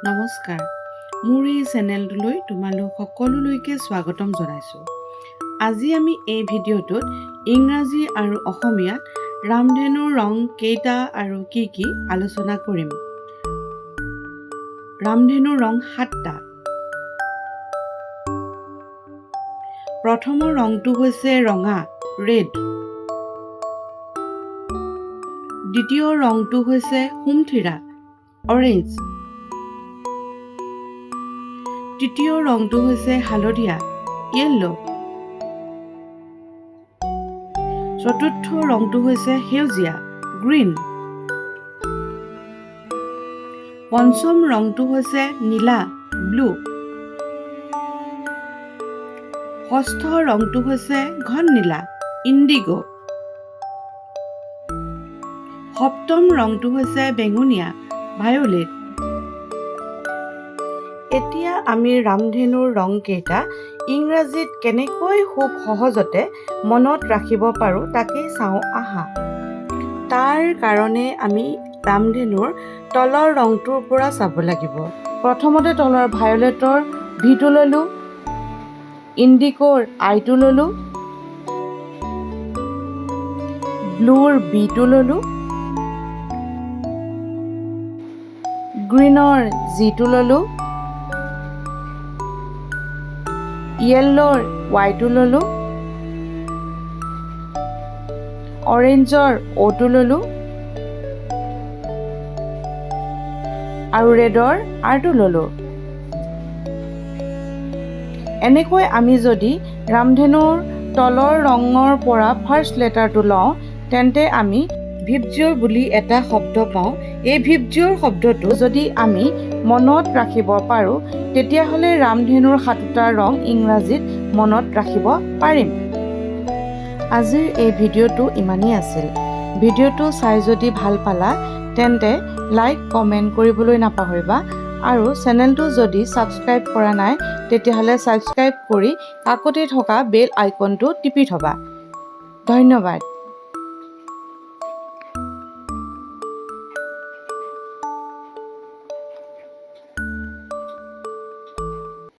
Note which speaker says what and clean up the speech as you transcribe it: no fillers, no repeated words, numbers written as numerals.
Speaker 1: নমস্কাৰ, মোৰ এই চেনেলটোলৈ তোমালোক সকলোলৈকে স্বাগতম জনাইছোঁ। আজি আমি এই ভিডিঅ'টোত ইংৰাজী আৰু অসমীয়াত ৰামধেনুৰ ৰং কেইটা আৰু কি কি আলোচনা কৰিম। ৰামধেনুৰ ৰং 7টা। প্ৰথমৰ ৰংটো হৈছে ৰঙা, ৰেড। দ্বিতীয় ৰংটো হৈছে সুমথিৰা, অৰেঞ্জ। তৃতীয় ৰংটো হৈছে হালধীয়া, য়েল্লো। চতুৰ্থ ৰংটো হৈছে সেউজীয়া, গ্ৰীণ। পঞ্চম ৰংটো হৈছে নীলা, ব্লু। ষষ্ঠ ৰংটো হৈছে ঘন নীলা, ইণ্ডিগো। সপ্তম ৰংটো হৈছে বেঙুনীয়া, ভায়োলেট। এতিয়া আমি ৰামধেনুৰ ৰংকেইটা ইংৰাজীত কেনেকৈ খুব সহজতে মনত ৰাখিব পাৰোঁ তাকেই চাওঁ আহা। তাৰ কাৰণে আমি ৰামধেনুৰ তলৰ ৰংটোৰ পৰা চাব লাগিব। প্ৰথমতে তলৰ ভায়োলেটৰ ভিটো ল'লোঁ, ইণ্ডিগোৰ আইটো ল'লোঁ, ব্লুৰ বিটো ল'লোঁ, গ্ৰীণৰ জিটো ল'লোঁ, য়েল্লোৰ ৱাইটো ল'লোঁ, অৰেঞ্জৰ অ'টো ল'লোঁ আৰু ৰেডৰ আৰটো ল'লোঁ। এনেকৈ আমি যদি ৰামধেনুৰ তলৰ ৰঙৰ পৰা ফাৰ্ষ্ট লেটাৰটো লওঁ তেন্তে আমি ভিবজিঅ'ৰ বুলি এটা শব্দ পাওঁ। এই ভিবজিঅ'ৰ শব্দটো যদি আমি মনত ৰাখিব পাৰোঁ তেতিয়াহ'লে ৰামধেনুৰ 7টা ৰং ইংৰাজীত মনত ৰাখিব পাৰিম। আজিৰ এই ভিডিঅ'টো ইমানেই আছিল। ভিডিঅ'টো চাই যদি ভাল পালা তেন্তে লাইক কমেণ্ট কৰিবলৈ নাপাহৰিবা আৰু চেনেলটো যদি ছাবস্ক্ৰাইব কৰা নাই তেতিয়াহ'লে ছাবস্ক্ৰাইব কৰি কাষতে থকা বেল আইকনটো টিপি থ'বা। ধন্যবাদ।